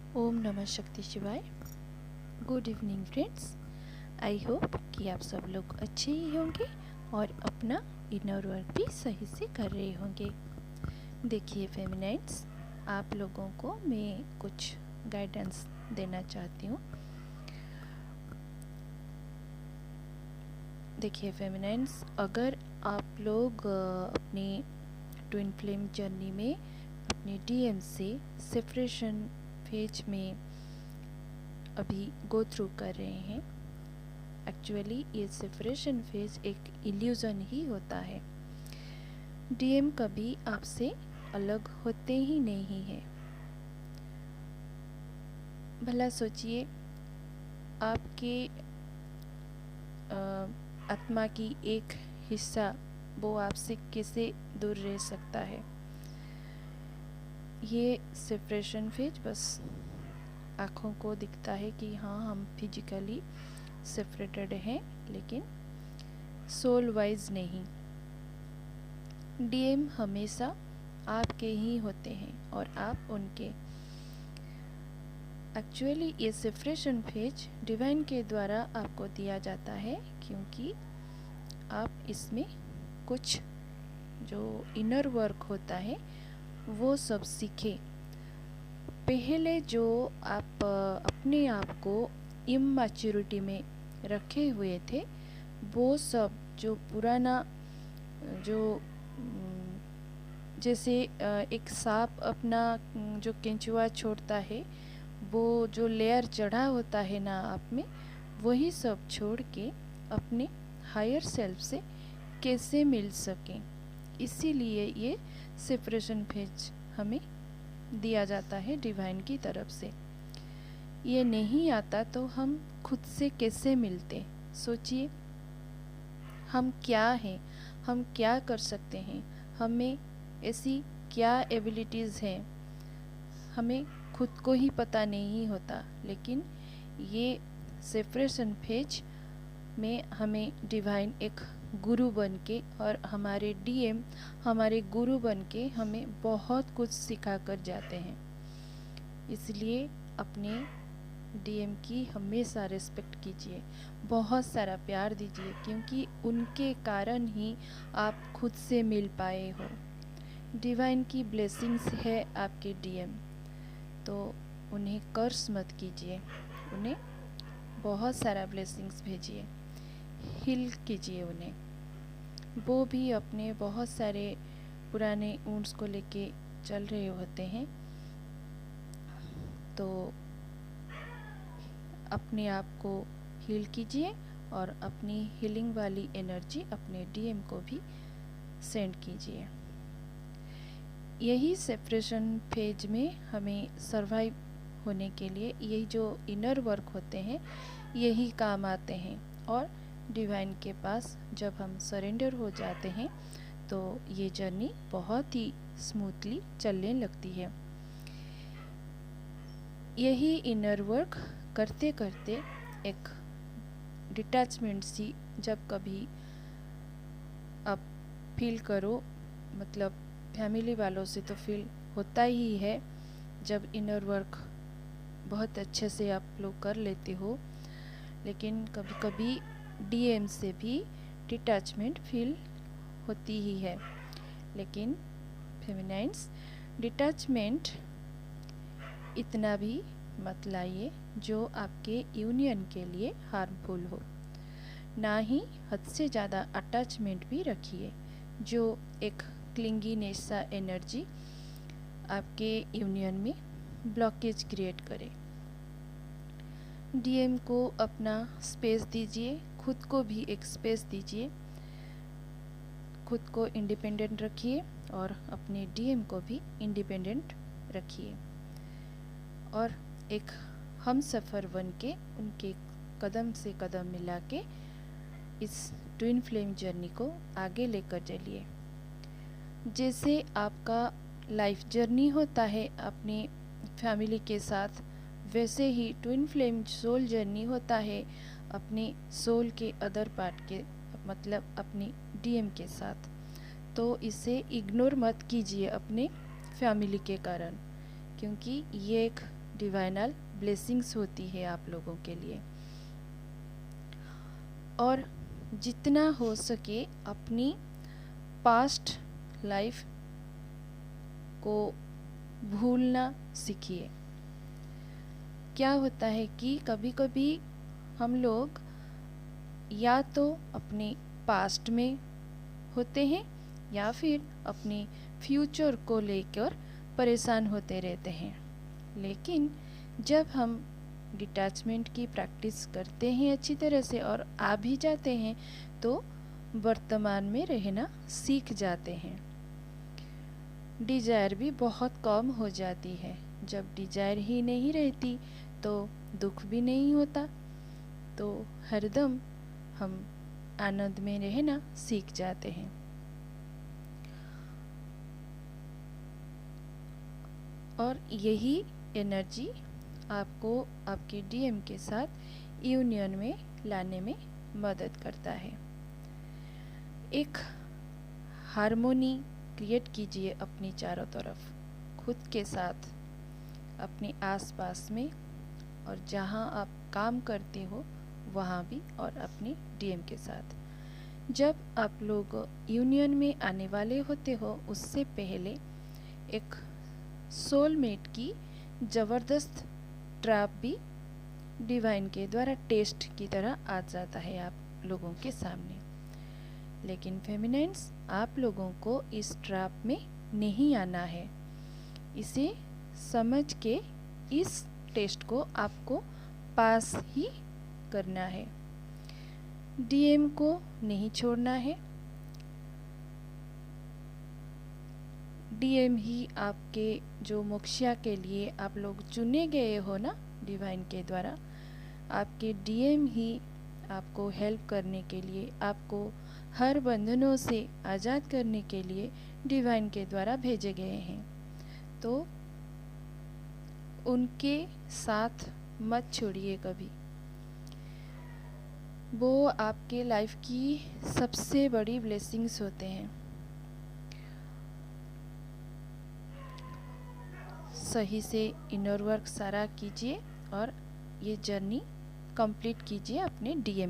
ओम नमः शक्ति शिवाय। Good evening friends. I hope कि आप सब लोग अच्छे ही होंगे और अपना इनर वर्क भी सही से कर रहे होंगे। देखिए फेमिनाइट्स, आप लोगों को मैं कुछ गाइडेंस देना चाहती हूँ। देखिए फेमिनाइट्स, अगर आप लोग अपनी ट्विन फ्लेम जर्नी में अपने डीएम से सेपरेशन फेज में अभी गो थ्रू कर रहे हैं, एक्चुअली ये सेपरेशन फेज एक इल्यूज़न ही होता है। डीएम कभी आपसे अलग होते ही नहीं हैं। भला सोचिए, आपके आत्मा की एक हिस्सा वो आपसे कैसे दूर रह सकता है। ये सेपरेशन फेज बस आँखों को दिखता है कि हाँ हम फिजिकली सेपरेटेड हैं, लेकिन सोल वाइज नहीं। डीएम हमेशा आपके ही होते हैं और आप उनके। एक्चुअली ये सेपरेशन फेज डिवाइन के द्वारा आपको दिया जाता है, क्योंकि आप इसमें कुछ जो इनर वर्क होता है वो सब सीखे। पहले जो आप अपने आप को इमैच्योरिटी में रखे हुए थे, वो सब जो पुराना जो जैसे एक सांप अपना जो केंचुआ छोड़ता है, वो जो लेयर चढ़ा होता है ना आप में, वही सब छोड़ के अपने हायर सेल्फ से कैसे मिल सकें, इसीलिए ये सेपरेशन फेज हमें दिया जाता है डिवाइन की तरफ से। ये नहीं आता तो हम खुद से कैसे मिलते। सोचिए, हम क्या हैं, हम क्या कर सकते हैं, हमें ऐसी क्या एबिलिटीज़ हैं, हमें खुद को ही पता नहीं होता। लेकिन ये सेपरेशन फेज में हमें डिवाइन एक गुरु बन के और हमारे डीएम हमारे गुरु बन के हमें बहुत कुछ सिखा कर जाते हैं। इसलिए अपने डीएम की हमेशा रिस्पेक्ट कीजिए, बहुत सारा प्यार दीजिए, क्योंकि उनके कारण ही आप खुद से मिल पाए हो। डिवाइन की ब्लेसिंग्स है आपके डीएम, तो उन्हें कर्स मत कीजिए, उन्हें बहुत सारा ब्लेसिंग्स भेजिए, हील कीजिए उन्हें। वो भी अपने बहुत सारे पुराने वुंड्स को लेके चल रहे होते हैं, तो अपने आप को हील कीजिए और अपनी हीलिंग वाली एनर्जी अपने डीएम को भी सेंड कीजिए। यही सेपरेशन फेज में हमें सरवाइव होने के लिए यही जो इनर वर्क होते हैं यही काम आते हैं, और डिवाइन के पास जब हम सरेंडर हो जाते हैं तो ये जर्नी बहुत ही स्मूथली चलने लगती है। यही इनर वर्क करते करते एक डिटैचमेंट सी जब कभी आप फील करो, मतलब फैमिली वालों से तो फील होता ही है जब इनर वर्क बहुत अच्छे से आप लोग कर लेते हो, लेकिन कभी कभी डीएम से भी डिटैचमेंट फील होती ही है। लेकिन फेमिनाइन्स, डिटैचमेंट इतना भी मत लाइए जो आपके यूनियन के लिए हार्मफुल हो, ना ही हद से ज़्यादा अटैचमेंट भी रखिए जो एक क्लिंगीनेस सा एनर्जी आपके यूनियन में ब्लॉकेज क्रिएट करे। डीएम को अपना स्पेस दीजिए, खुद को भी एक स्पेस दीजिए, खुद को इंडिपेंडेंट रखिए और अपने डीएम को भी इंडिपेंडेंट रखिए, और एक हम सफ़र बन के उनके कदम से कदम मिला के इस ट्विन फ्लेम जर्नी को आगे लेकर चलिए। जैसे आपका लाइफ जर्नी होता है अपने फैमिली के साथ, वैसे ही ट्विन फ्लेम सोल जर्नी होता है अपने सोल के अदर पार्ट के, मतलब अपने डीएम के साथ। तो इसे इग्नोर मत कीजिए अपने फैमिली के कारण, क्योंकि ये एक डिवाइनल ब्लेसिंग्स होती है आप लोगों के लिए। और जितना हो सके अपनी पास्ट लाइफ को भूलना सीखिए। क्या होता है कि कभी कभी हम लोग या तो अपने पास्ट में होते हैं या फिर अपने फ्यूचर को लेकर परेशान होते रहते हैं। लेकिन जब हम डिटैचमेंट की प्रैक्टिस करते हैं अच्छी तरह से और आ भी जाते हैं तो वर्तमान में रहना सीख जाते हैं। डिजायर भी बहुत कम हो जाती है। जब डिजायर ही नहीं रहती तो दुख भी नहीं होता, तो हरदम हम आनंद में रहना सीख जाते हैं। और यही एनर्जी आपको आपके डीएम के साथ यूनियन में लाने में मदद करता है। एक हार्मोनी क्रिएट कीजिए अपनी चारों तरफ, खुद के साथ, अपने आसपास में, और जहां आप काम करते हो वहां भी, और अपने डीएम के साथ। जब आप लोग यूनियन में आने वाले होते हो उससे पहले एक सोलमेट की ज़बरदस्त ट्रैप भी डिवाइन के द्वारा टेस्ट की तरह आ जाता है आप लोगों के सामने। लेकिन फेमिनाइन्स, आप लोगों को इस ट्रैप में नहीं आना है। इसे समझ के इस टेस्ट को आपको पास ही करना है। डीएम को नहीं छोड़ना है। डीएम ही आपके जो मोक्षा के लिए आप लोग चुने गए हो ना डिवाइन के द्वारा, आपके डीएम ही आपको हेल्प करने के लिए, आपको हर बंधनों से आज़ाद करने के लिए डिवाइन के द्वारा भेजे गए हैं। तो उनके साथ मत छोड़िए कभी। वो आपके लाइफ की सबसे बड़ी ब्लेसिंग्स होते हैं। सही से इनर वर्क सारा कीजिए और ये जर्नी कंप्लीट कीजिए अपने डीएम